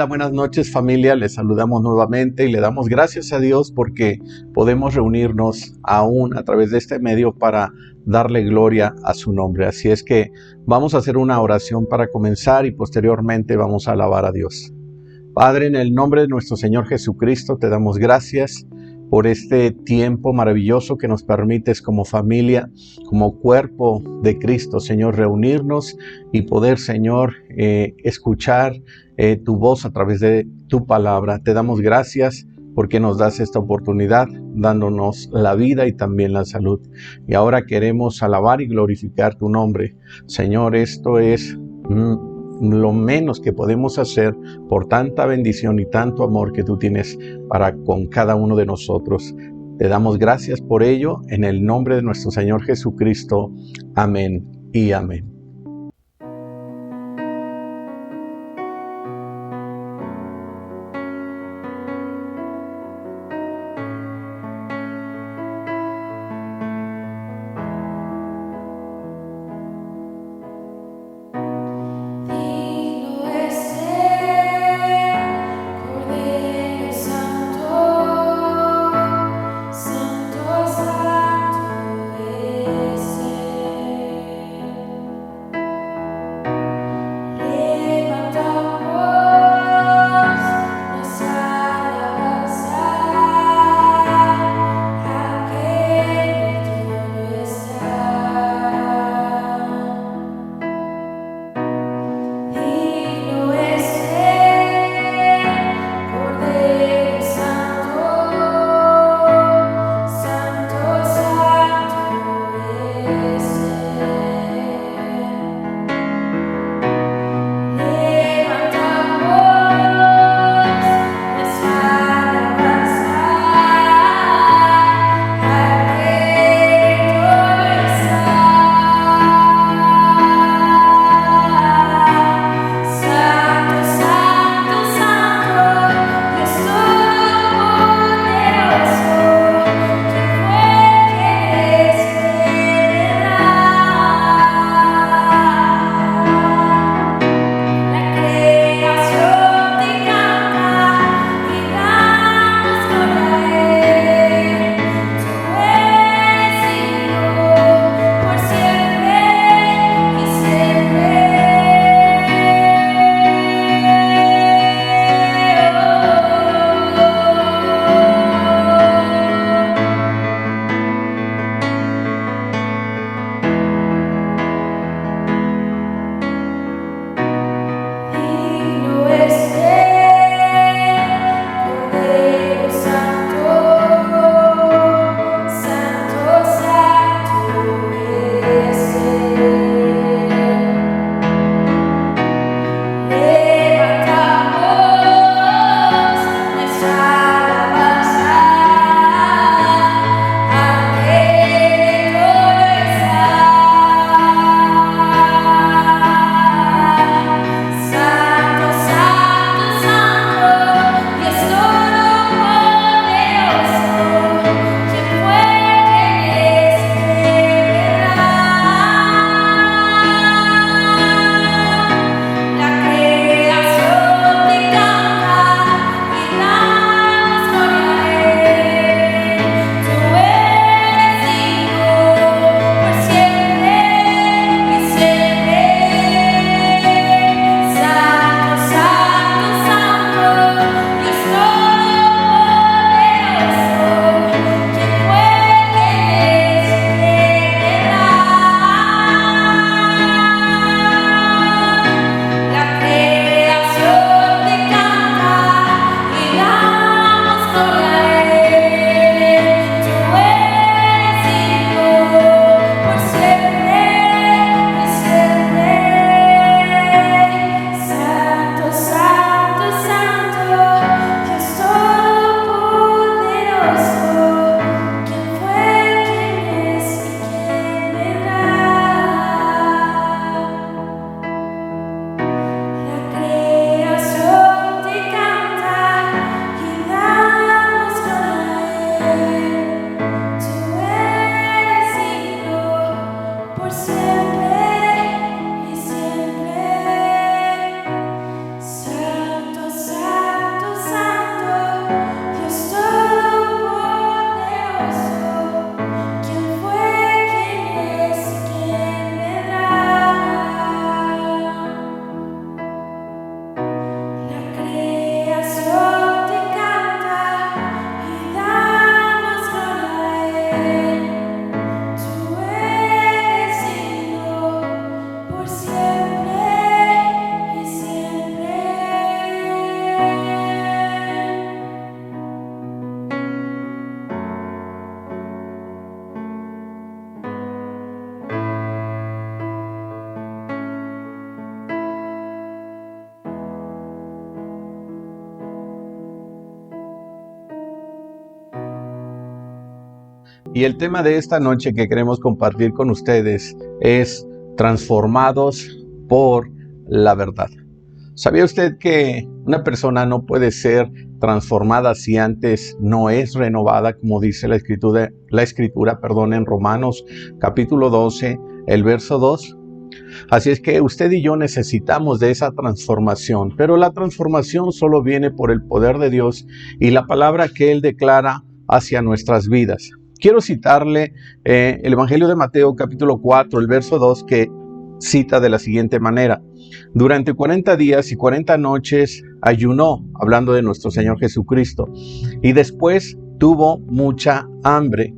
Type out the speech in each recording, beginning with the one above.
buenas noches familia, les saludamos nuevamente y le damos gracias a Dios porque podemos reunirnos aún a través de este medio para darle gloria a su nombre. Así es que vamos a hacer una oración para comenzar y posteriormente vamos a alabar a Dios. Padre, en el nombre de nuestro Señor Jesucristo te damos gracias por este tiempo maravilloso que nos permites como familia, como cuerpo de Cristo, Señor, reunirnos y poder, Señor, escuchar tu voz a través de tu palabra. Te damos gracias porque nos das esta oportunidad, dándonos la vida y también la salud. Y ahora queremos alabar y glorificar tu nombre. Señor, esto es lo menos que podemos hacer por tanta bendición y tanto amor que tú tienes para con cada uno de nosotros. Te damos gracias por ello en el nombre de nuestro Señor Jesucristo. Amén y amén. Y el tema de esta noche que queremos compartir con ustedes es transformados por la verdad. ¿Sabía usted que una persona no puede ser transformada si antes no es renovada, como dice la escritura, en Romanos capítulo 12, el verso 2? Así es que usted y yo necesitamos de esa transformación, pero la transformación solo viene por el poder de Dios y la palabra que Él declara hacia nuestras vidas. Quiero citarle el Evangelio de Mateo capítulo 4, el verso 2, que cita de la siguiente manera: durante 40 días y 40 noches ayunó, hablando de nuestro Señor Jesucristo, y después tuvo mucha hambre.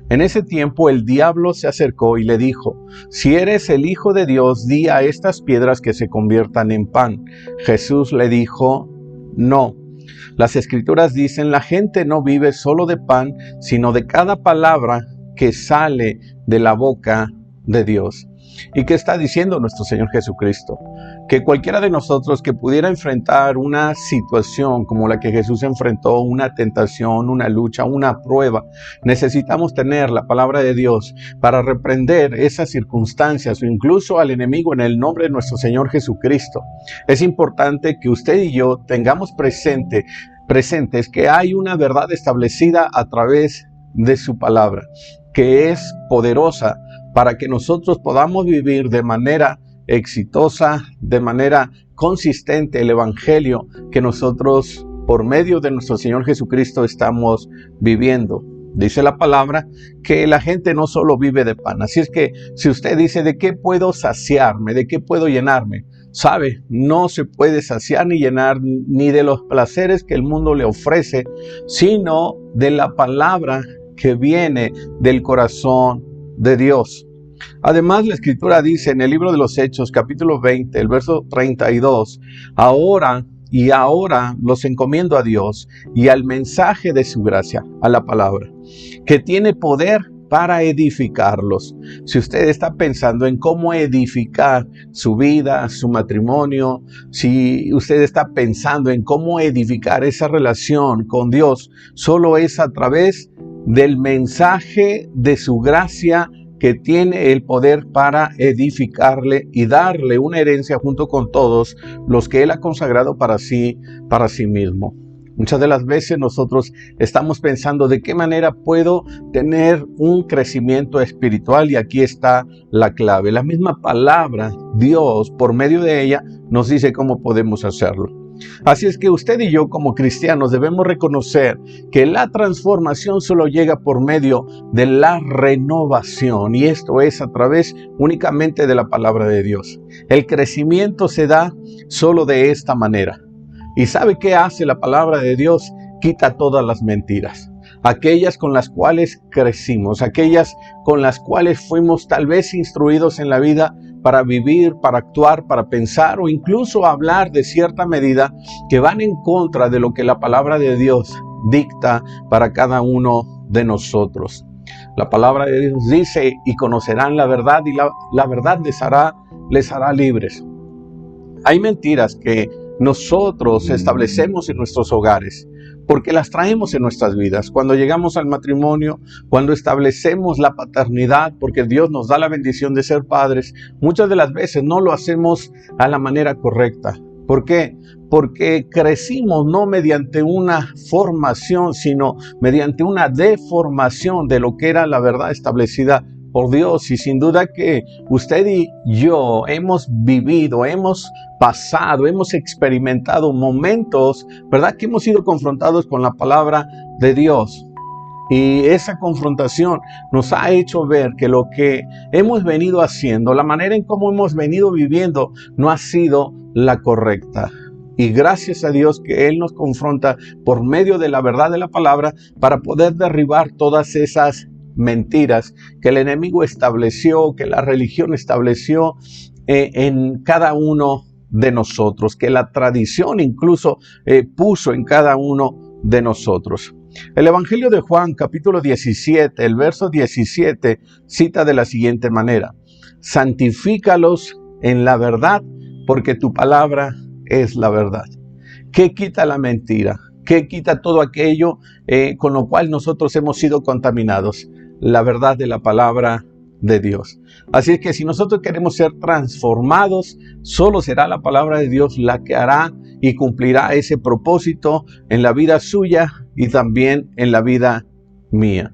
En ese tiempo el diablo se acercó y le dijo: si eres el Hijo de Dios, di a estas piedras que se conviertan en pan. Jesús le dijo: no. Las Escrituras dicen: la gente no vive solo de pan, sino de cada palabra que sale de la boca de Dios. ¿Y qué está diciendo nuestro Señor Jesucristo? Que cualquiera de nosotros que pudiera enfrentar una situación como la que Jesús enfrentó, una tentación, una lucha, una prueba, necesitamos tener la palabra de Dios para reprender esas circunstancias o incluso al enemigo en el nombre de nuestro Señor Jesucristo. Es importante que usted y yo tengamos presentes que hay una verdad establecida a través de su palabra, que es poderosa para que nosotros podamos vivir de manera exitosa, de manera consistente el evangelio que nosotros por medio de nuestro Señor Jesucristo estamos viviendo. Dice la palabra que la gente no solo vive de pan. Así es que si usted dice: ¿de qué puedo saciarme? ¿De qué puedo llenarme? Sabe, no se puede saciar ni llenar ni de los placeres que el mundo le ofrece, sino de la palabra que viene del corazón de Dios. Además, la Escritura dice en el libro de los Hechos, capítulo 20, el verso 32, ahora los encomiendo a Dios y al mensaje de su gracia, a la palabra, que tiene poder para edificarlos. Si usted está pensando en cómo edificar su vida, su matrimonio, si usted está pensando en cómo edificar esa relación con Dios, solo es a través del mensaje de su gracia, que tiene el poder para edificarle y darle una herencia junto con todos los que Él ha consagrado para sí mismo. Muchas de las veces nosotros estamos pensando: ¿de qué manera puedo tener un crecimiento espiritual? Y aquí está la clave. La misma palabra, Dios, por medio de ella, nos dice cómo podemos hacerlo. Así es que usted y yo como cristianos debemos reconocer que la transformación solo llega por medio de la renovación, y esto es a través únicamente de la palabra de Dios. El crecimiento se da solo de esta manera. ¿Y sabe qué hace la palabra de Dios? Quita todas las mentiras. Aquellas con las cuales crecimos, aquellas con las cuales fuimos tal vez instruidos en la vida para vivir, para actuar, para pensar o incluso hablar de cierta medida que van en contra de lo que la palabra de Dios dicta para cada uno de nosotros. La palabra de Dios dice: y conocerán la verdad y la verdad les hará libres. Hay mentiras que nosotros establecemos en nuestros hogares porque las traemos en nuestras vidas. Cuando llegamos al matrimonio, cuando establecemos la paternidad, porque Dios nos da la bendición de ser padres, muchas de las veces no lo hacemos a la manera correcta. ¿Por qué? Porque crecimos no mediante una formación, sino mediante una deformación de lo que era la verdad establecida por Dios. Y sin duda que usted y yo hemos vivido, hemos pasado, hemos experimentado momentos, ¿verdad?, que hemos sido confrontados con la palabra de Dios. Y esa confrontación nos ha hecho ver que lo que hemos venido haciendo, la manera en cómo hemos venido viviendo, no ha sido la correcta. Y gracias a Dios que Él nos confronta por medio de la verdad de la palabra para poder derribar todas esas mentiras que el enemigo estableció, que la religión estableció en cada uno de nosotros, que la tradición incluso puso en cada uno de nosotros. El Evangelio de Juan, capítulo 17, el verso 17, cita de la siguiente manera: santifícalos en la verdad, porque tu palabra es la verdad. ¿Qué quita la mentira? ¿Qué quita todo aquello con lo cual nosotros hemos sido contaminados? la verdad de la palabra de Dios. Así es que si nosotros queremos ser transformados, solo será la palabra de Dios la que hará y cumplirá ese propósito en la vida suya y también en la vida mía.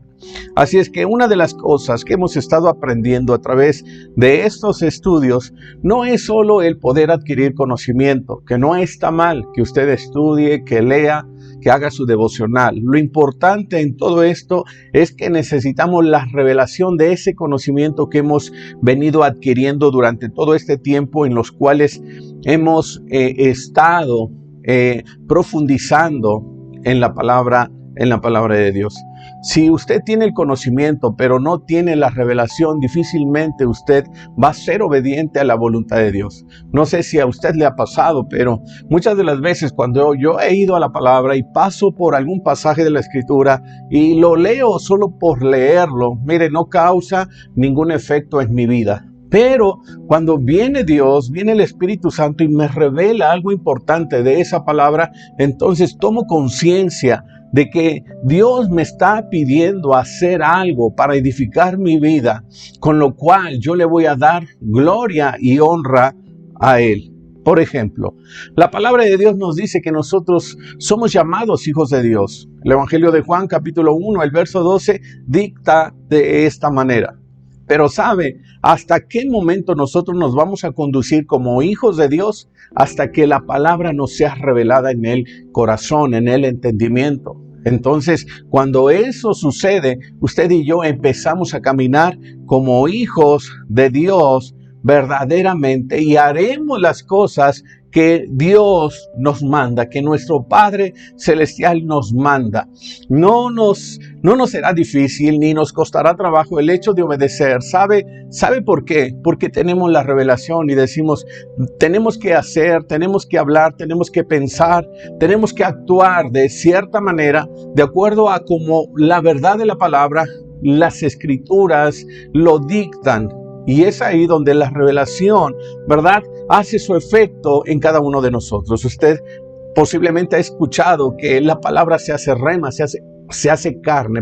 Así es que una de las cosas que hemos estado aprendiendo a través de estos estudios no es solo el poder adquirir conocimiento, que no está mal que usted estudie, que lea, que haga su devocional. Lo importante en todo esto es que necesitamos la revelación de ese conocimiento que hemos venido adquiriendo durante todo este tiempo en los cuales hemos estado profundizando en la palabra de Dios. Si usted tiene el conocimiento, pero no tiene la revelación, difícilmente usted va a ser obediente a la voluntad de Dios. No sé si a usted le ha pasado, pero muchas de las veces cuando yo he ido a la palabra y paso por algún pasaje de la Escritura y lo leo solo por leerlo, mire, no causa ningún efecto en mi vida. Pero cuando viene Dios, viene el Espíritu Santo y me revela algo importante de esa palabra, entonces tomo conciencia de que Dios me está pidiendo hacer algo para edificar mi vida, con lo cual yo le voy a dar gloria y honra a Él. Por ejemplo, la palabra de Dios nos dice que nosotros somos llamados hijos de Dios. El Evangelio de Juan, capítulo 1, el verso 12, dicta de esta manera. Pero ¿sabe hasta qué momento nosotros nos vamos a conducir como hijos de Dios? Hasta que la palabra nos sea revelada en el corazón, en el entendimiento. Entonces, cuando eso sucede, usted y yo empezamos a caminar como hijos de Dios verdaderamente y haremos las cosas que Dios nos manda, que nuestro Padre Celestial nos manda. No nos será difícil ni nos costará trabajo el hecho de obedecer. ¿Sabe por qué? Porque tenemos la revelación y decimos, tenemos que hacer, tenemos que hablar, tenemos que pensar, tenemos que actuar de cierta manera, de acuerdo a como la verdad de la palabra, las Escrituras lo dictan. Y es ahí donde la revelación, ¿verdad?, hace su efecto en cada uno de nosotros. Usted posiblemente ha escuchado que la palabra se hace rema, se hace carne,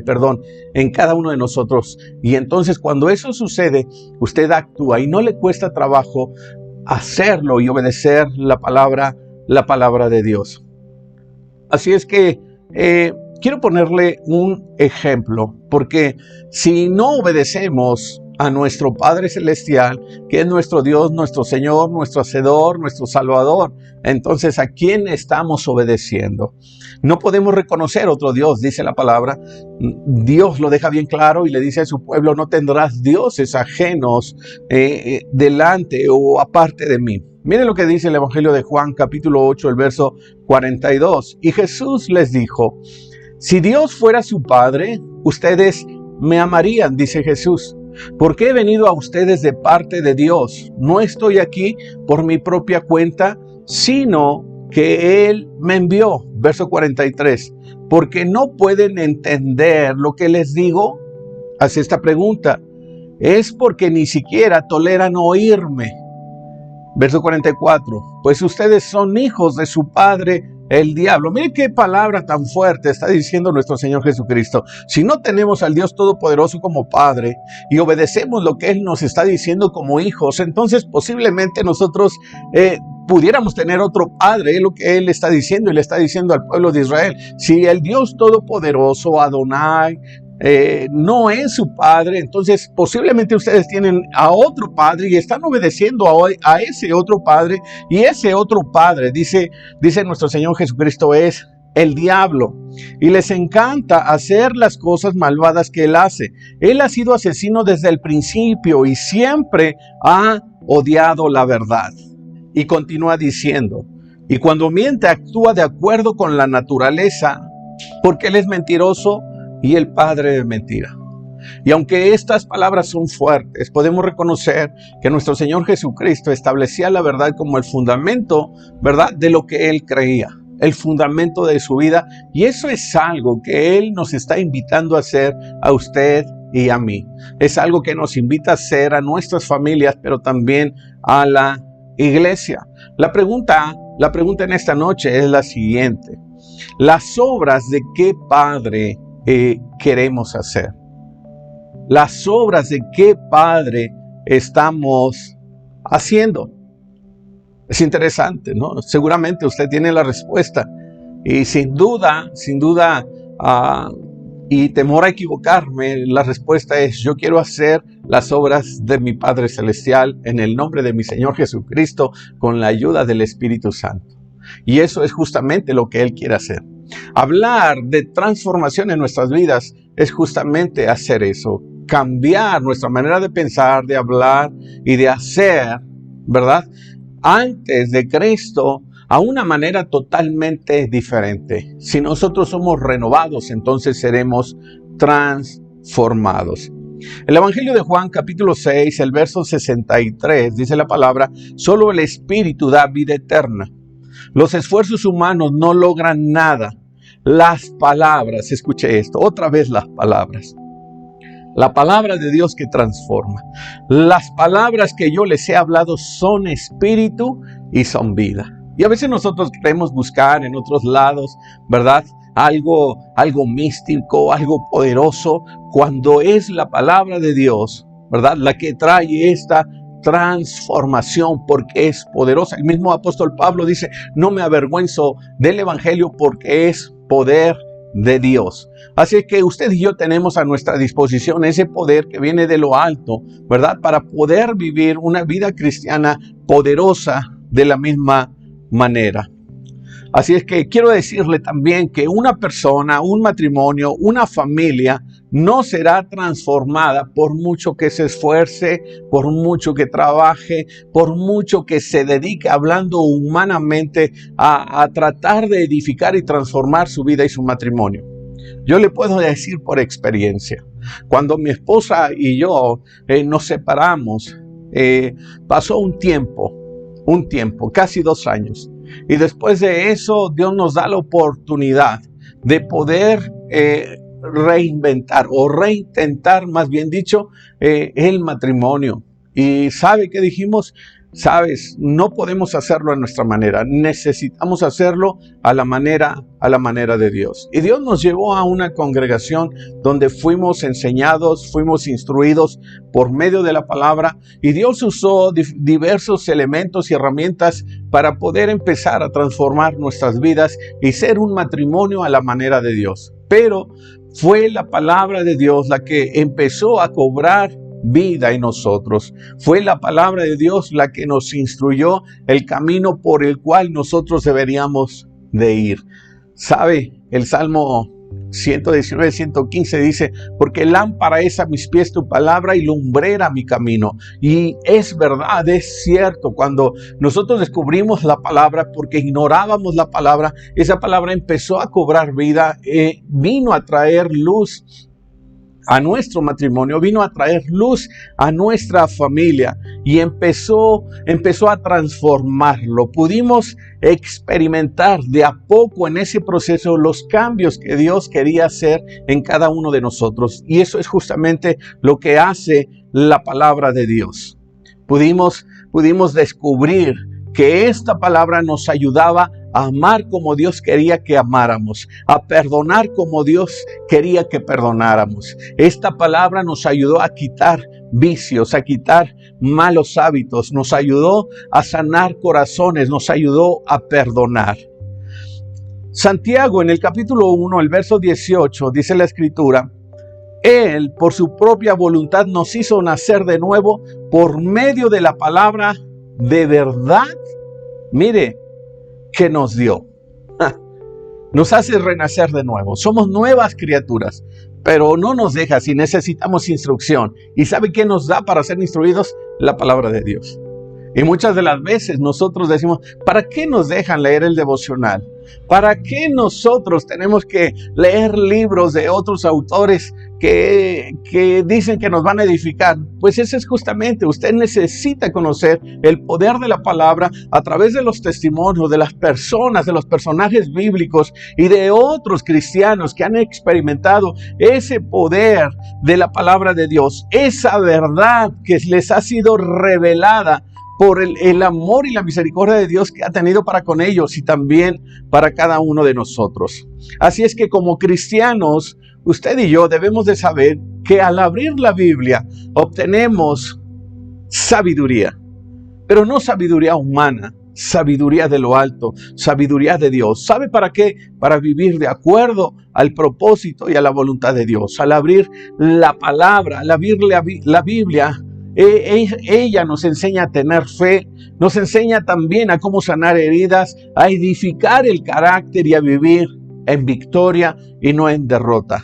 en cada uno de nosotros. Y entonces cuando eso sucede, usted actúa y no le cuesta trabajo hacerlo y obedecer la palabra de Dios. Así es que quiero ponerle un ejemplo, porque si no obedecemos a nuestro Padre Celestial, que es nuestro Dios, nuestro Señor, nuestro Hacedor, nuestro Salvador, entonces ¿a quién estamos obedeciendo? No podemos reconocer otro Dios, dice la palabra. Dios lo deja bien claro y le dice a su pueblo, no tendrás dioses ajenos delante o aparte de mí. Miren lo que dice el Evangelio de Juan, capítulo 8, el verso 42. Y Jesús les dijo, si Dios fuera su Padre, ustedes me amarían, dice Jesús, porque he venido a ustedes de parte de Dios. No estoy aquí por mi propia cuenta, sino que Él me envió. Verso 43. Porque no pueden entender lo que les digo. Hace esta pregunta. Es porque ni siquiera toleran oírme. Verso 44. Pues ustedes son hijos de su padre, el diablo. Miren qué palabra tan fuerte está diciendo nuestro Señor Jesucristo. Si no tenemos al Dios Todopoderoso como Padre y obedecemos lo que Él nos está diciendo como hijos, entonces posiblemente nosotros pudiéramos tener otro padre, es lo que Él está diciendo y le está diciendo al pueblo de Israel. Si el Dios Todopoderoso, Adonai, no es su padre, entonces posiblemente ustedes tienen a otro padre y están obedeciendo a ese otro padre, y ese otro padre, dice nuestro Señor Jesucristo, es el diablo, y les encanta hacer las cosas malvadas que él hace. Él ha sido asesino desde el principio y siempre ha odiado la verdad. Y continúa diciendo, y cuando miente actúa de acuerdo con la naturaleza, porque él es mentiroso y el padre de mentira. Y aunque estas palabras son fuertes, podemos reconocer que nuestro Señor Jesucristo establecía la verdad como el fundamento, ¿verdad?, de lo que Él creía, el fundamento de su vida. Y eso es algo que Él nos está invitando a hacer a usted y a mí. Es algo que nos invita a hacer a nuestras familias, pero también a la iglesia. La pregunta en esta noche es la siguiente. ¿Las obras de qué padre queremos hacer? las obras de qué padre estamos haciendo. Es interesante, ¿no? Seguramente usted tiene la respuesta y sin duda, y temor a equivocarme, la respuesta es: yo quiero hacer las obras de mi Padre Celestial en el nombre de mi Señor Jesucristo con la ayuda del Espíritu Santo. Y eso es justamente lo que Él quiere hacer. Hablar de transformación en nuestras vidas es justamente hacer eso, cambiar nuestra manera de pensar, de hablar y de hacer, ¿verdad?, antes de Cristo a una manera totalmente diferente. Si nosotros somos renovados, entonces seremos transformados. El Evangelio de Juan, capítulo 6, el verso 63, dice la palabra: solo el Espíritu da vida eterna. Los esfuerzos humanos no logran nada. Las palabras, escuche esto, otra vez las palabras. La palabra de Dios que transforma. Las palabras que yo les he hablado son espíritu y son vida. Y a veces nosotros queremos buscar en otros lados, ¿verdad?, algo místico, algo poderoso, cuando es la palabra de Dios, ¿verdad?, la que trae esta transformación, porque es poderosa. El mismo apóstol Pablo dice: no me avergüenzo del evangelio porque es poder de Dios. Así que usted y yo tenemos a nuestra disposición ese poder que viene de lo alto, ¿verdad?, para poder vivir una vida cristiana poderosa de la misma manera. Así es que quiero decirle también que una persona, un matrimonio, una familia no será transformada por mucho que se esfuerce, por mucho que trabaje, por mucho que se dedique, hablando humanamente, a tratar de edificar y transformar su vida y su matrimonio. Yo le puedo decir por experiencia, cuando mi esposa y yo nos separamos, pasó un tiempo, casi 2 años. Y después de eso, Dios nos da la oportunidad de poder reinventar o reintentar, más bien dicho, el matrimonio. Y ¿sabe qué dijimos? Sabes, no podemos hacerlo a nuestra manera, necesitamos hacerlo a la manera de Dios. Y Dios nos llevó a una congregación donde fuimos enseñados, fuimos instruidos por medio de la palabra, y Dios usó diversos elementos y herramientas para poder empezar a transformar nuestras vidas y ser un matrimonio a la manera de Dios. Pero fue la palabra de Dios la que empezó a cobrar vida en nosotros. Fue la palabra de Dios la que nos instruyó el camino por el cual nosotros deberíamos de ir. ¿Sabe? El Salmo 119, 115 dice: porque lámpara es a mis pies tu palabra y lumbrera mi camino. Y es verdad, es cierto, cuando nosotros descubrimos la palabra, porque ignorábamos la palabra, esa palabra empezó a cobrar vida, vino a traer luz a nuestro matrimonio, vino a traer luz a nuestra familia y empezó a transformarlo. Pudimos experimentar de a poco en ese proceso los cambios que Dios quería hacer en cada uno de nosotros, y eso es justamente lo que hace la palabra de Dios. Pudimos descubrir que esta palabra nos ayudaba a amar como Dios quería que amáramos, a perdonar como Dios quería que perdonáramos. Esta palabra nos ayudó a quitar vicios, a quitar malos hábitos, nos ayudó a sanar corazones, nos ayudó a perdonar. Santiago, en el capítulo 1, el verso 18, dice la Escritura: Él, por su propia voluntad, nos hizo nacer de nuevo por medio de la palabra de verdad, mire, que nos dio. Nos hace renacer de nuevo. Somos nuevas criaturas, pero no nos deja si necesitamos instrucción. ¿Y sabe qué nos da para ser instruidos? La palabra de Dios. Y muchas de las veces nosotros decimos: ¿para qué nos dejan leer el devocional? ¿Para qué nosotros tenemos que leer libros de otros autores que dicen que nos van a edificar? Pues eso es justamente, usted necesita conocer el poder de la palabra a través de los testimonios de las personas, de los personajes bíblicos y de otros cristianos que han experimentado ese poder de la palabra de Dios, esa verdad que les ha sido revelada por el amor y la misericordia de Dios que ha tenido para con ellos y también para cada uno de nosotros. Así es que como cristianos, usted y yo debemos de saber que al abrir la Biblia obtenemos sabiduría, pero no sabiduría humana, sabiduría de lo alto, sabiduría de Dios. ¿Sabe para qué? Para vivir de acuerdo al propósito y a la voluntad de Dios. Al abrir la palabra, al abrir la Biblia, ella nos enseña a tener fe, nos enseña también a cómo sanar heridas, a edificar el carácter y a vivir en victoria y no en derrota.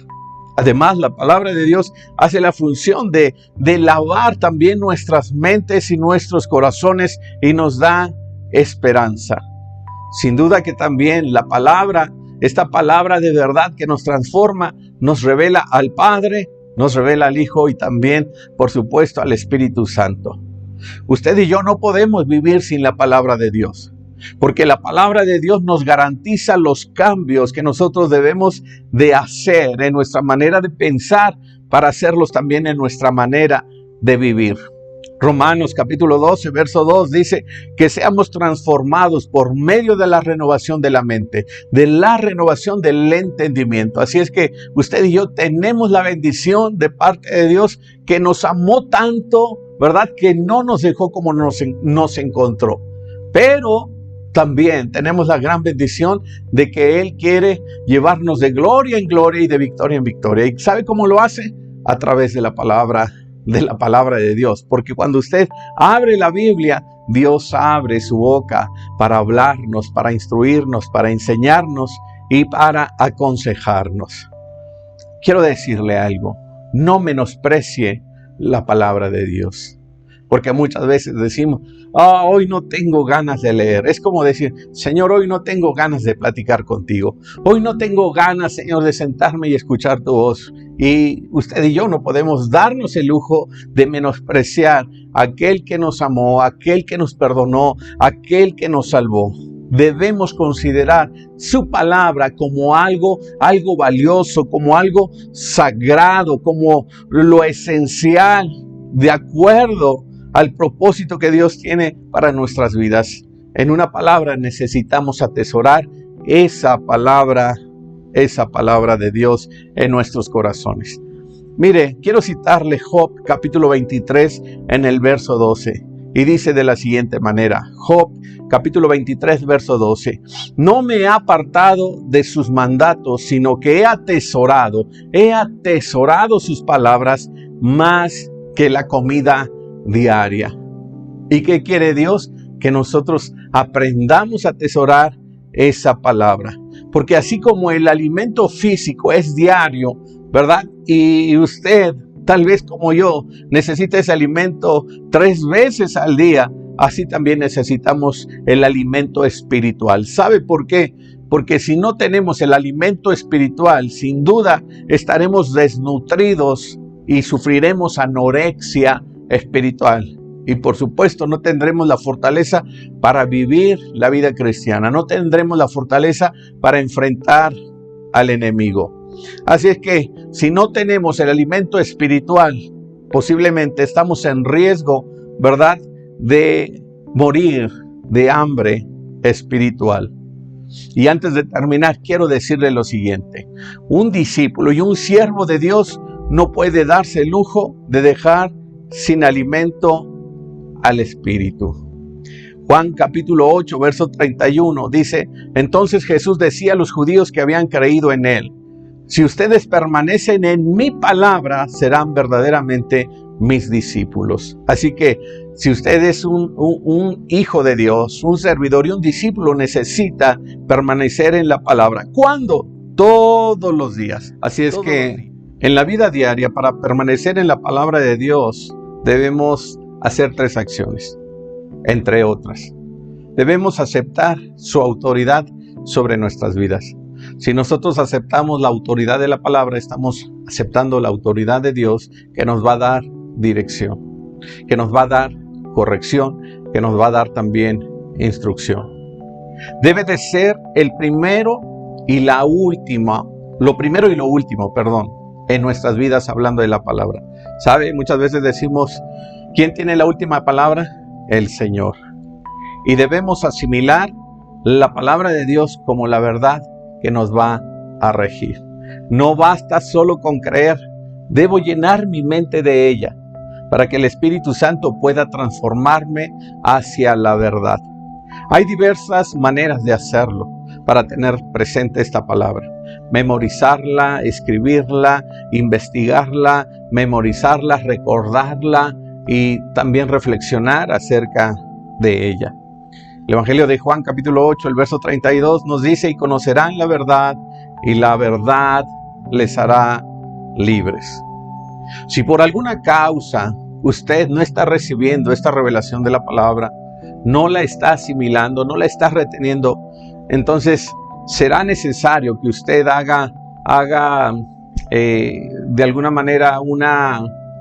Además, la palabra de Dios hace la función de lavar también nuestras mentes y nuestros corazones y nos da esperanza. Sin duda que también la palabra, esta palabra de verdad que nos transforma, nos revela al Padre, nos revela al Hijo y también, por supuesto, al Espíritu Santo. Usted y yo no podemos vivir sin la palabra de Dios, porque la palabra de Dios nos garantiza los cambios que nosotros debemos de hacer en nuestra manera de pensar para hacerlos también en nuestra manera de vivir. Romanos capítulo 12, verso 2 dice que seamos transformados por medio de la renovación de la mente, de la renovación del entendimiento. Así es que usted y yo tenemos la bendición de parte de Dios que nos amó tanto, ¿verdad? Que no nos dejó como nos encontró. Pero también tenemos la gran bendición de que Él quiere llevarnos de gloria en gloria y de victoria en victoria. ¿Y sabe cómo lo hace? A través de la palabra de Dios. Porque cuando usted abre la Biblia, Dios abre su boca para hablarnos, para instruirnos, para enseñarnos y para aconsejarnos. Quiero decirle algo, no menosprecie la palabra de Dios. Porque muchas veces decimos, hoy no tengo ganas de leer. Es como decir, Señor, hoy no tengo ganas de platicar contigo. Hoy no tengo ganas, Señor, de sentarme y escuchar tu voz. Y usted y yo no podemos darnos el lujo de menospreciar a aquel que nos amó, a aquel que nos perdonó, a aquel que nos salvó. Debemos considerar su palabra como algo valioso, como algo sagrado, como lo esencial, de acuerdo al propósito que Dios tiene para nuestras vidas. En una palabra, necesitamos atesorar esa palabra de Dios en nuestros corazones. Mire, quiero citarle Job capítulo 23 en el verso 12 y dice de la siguiente manera, Job capítulo 23 verso 12, no me he apartado de sus mandatos, sino que he atesorado sus palabras más que la comida diaria. ¿Y qué quiere Dios? Que nosotros aprendamos a atesorar esa palabra. Porque así como el alimento físico es diario, ¿verdad? Y usted, tal vez como yo, necesita ese alimento 3 veces al día, así también necesitamos el alimento espiritual. ¿Sabe por qué? Porque si no tenemos el alimento espiritual, sin duda estaremos desnutridos y sufriremos anorexia espiritual. Y por supuesto no tendremos la fortaleza para vivir la vida cristiana. No tendremos la fortaleza para enfrentar al enemigo. Así es que si no tenemos el alimento espiritual, posiblemente estamos en riesgo, ¿verdad?, de morir de hambre espiritual. Y antes de terminar, quiero decirle lo siguiente. Un discípulo y un siervo de Dios no puede darse el lujo de dejar sin alimento al Espíritu. Juan capítulo 8, verso 31 dice, entonces Jesús decía a los judíos que habían creído en Él, si ustedes permanecen en mi palabra, serán verdaderamente mis discípulos. Así que si usted es un hijo de Dios, un servidor y un discípulo, necesita permanecer en la palabra. ¿Cuándo? Todos los días. Así es que en la vida diaria, para permanecer en la palabra de Dios, debemos hacer 3 acciones, entre otras. Debemos aceptar su autoridad sobre nuestras vidas. Si nosotros aceptamos la autoridad de la palabra, estamos aceptando la autoridad de Dios, que nos va a dar dirección, que nos va a dar corrección, que nos va a dar también instrucción. Debe de ser el primero y la última, lo primero y lo último, en nuestras vidas, hablando de la palabra. ¿Sabe? Muchas veces decimos, ¿quién tiene la última palabra? El Señor. Y debemos asimilar la palabra de Dios como la verdad que nos va a regir. No basta solo con creer, Debo llenar mi mente de ella para que el Espíritu Santo pueda transformarme hacia la verdad. Hay diversas maneras de hacerlo para tener presente esta palabra. Memorizarla, escribirla, investigarla, memorizarla, recordarla y también reflexionar acerca de ella. El Evangelio de Juan capítulo 8, el verso 32 nos dice: y conocerán la verdad, y la verdad les hará libres. Si por alguna causa usted no está recibiendo esta revelación de la palabra, no la está asimilando, no la está reteniendo, entonces será necesario que usted haga de alguna manera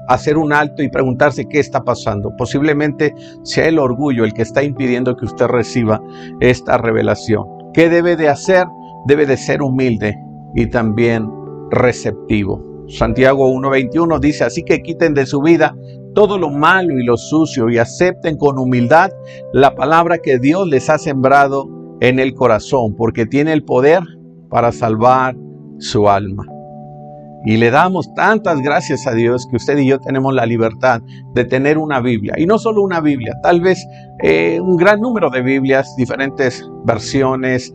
hacer un alto y preguntarse qué está pasando. Posiblemente sea el orgullo el que está impidiendo que usted reciba esta revelación. ¿Qué debe de hacer? Debe de ser humilde y también receptivo. Santiago 1:21 dice: así que quiten de su vida todo lo malo y lo sucio y acepten con humildad la palabra que Dios les ha sembrado en el corazón, porque tiene el poder para salvar su alma. Y le damos tantas gracias a Dios que usted y yo tenemos la libertad de tener una Biblia. Y no solo una Biblia, tal vez un gran número de Biblias, diferentes versiones,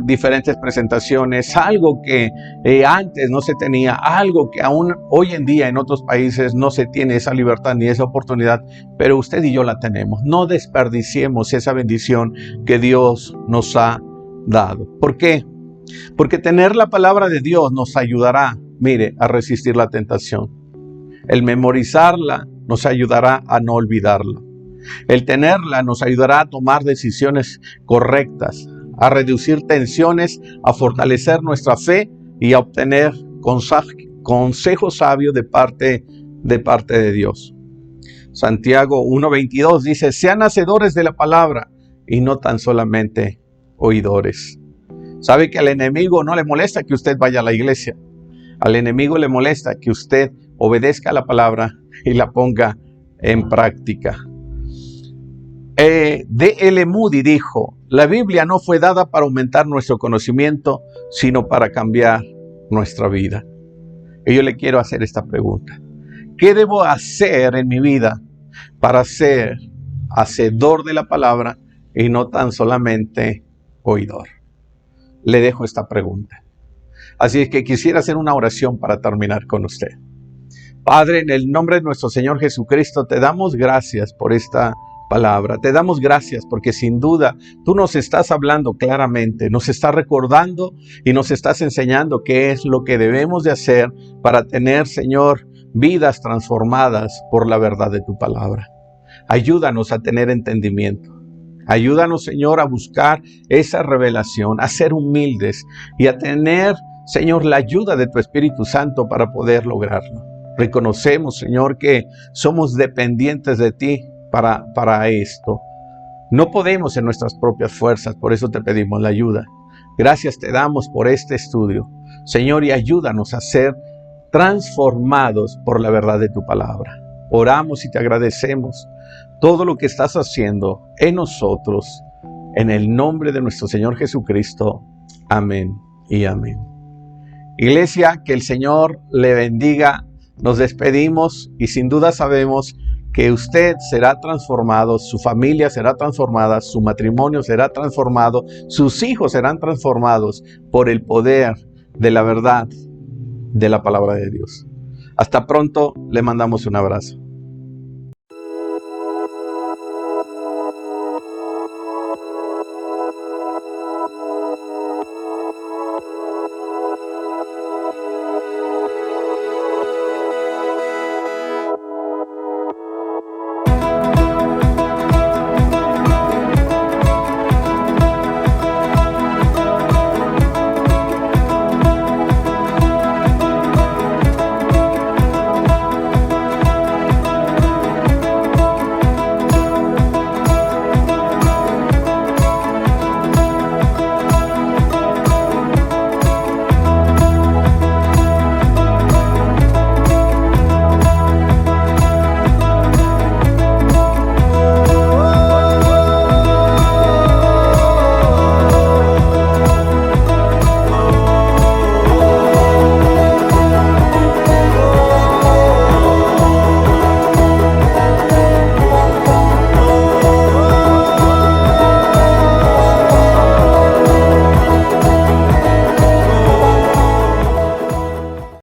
diferentes presentaciones, algo que antes no se tenía, algo que aún hoy en día en otros países no se tiene esa libertad ni esa oportunidad, pero usted y yo la tenemos. No desperdiciemos esa bendición que Dios nos ha dado. ¿Por qué? Porque tener la palabra de Dios nos ayudará, mire, a resistir la tentación. El memorizarla nos ayudará a no olvidarla. El tenerla nos ayudará a tomar decisiones correctas, a reducir tensiones, a fortalecer nuestra fe y a obtener consejo sabio de parte de Dios. Santiago 1:22 dice: sean hacedores de la palabra y no tan solamente oidores. ¿Sabe que al enemigo no le molesta que usted vaya a la iglesia? Al enemigo le molesta que usted obedezca la palabra y la ponga en práctica. D.L. Moody dijo: la Biblia no fue dada para aumentar nuestro conocimiento, sino para cambiar nuestra vida. Y yo le quiero hacer esta pregunta: ¿qué debo hacer en mi vida para ser hacedor de la palabra y no tan solamente oidor? Le dejo esta pregunta. Así es que quisiera hacer una oración para terminar con usted. Padre, en el nombre de nuestro Señor Jesucristo, te damos gracias por esta palabra. Te damos gracias porque sin duda tú nos estás hablando claramente, nos estás recordando y nos estás enseñando qué es lo que debemos de hacer para tener, Señor, vidas transformadas por la verdad de tu palabra. Ayúdanos a tener entendimiento. Ayúdanos, Señor, a buscar esa revelación, a ser humildes y a tener, Señor, la ayuda de tu Espíritu Santo para poder lograrlo. Reconocemos, Señor, que somos dependientes de ti para esto. No podemos en nuestras propias fuerzas, por eso te pedimos la ayuda. Gracias te damos por este estudio, Señor, y ayúdanos a ser transformados por la verdad de tu palabra. Oramos y te agradecemos todo lo que estás haciendo en nosotros, en el nombre de nuestro Señor Jesucristo. Amén y amén. Iglesia, que el Señor le bendiga. Nos despedimos y sin duda sabemos que usted será transformado, su familia será transformada, su matrimonio será transformado, sus hijos serán transformados por el poder de la verdad de la palabra de Dios. Hasta pronto, le mandamos un abrazo.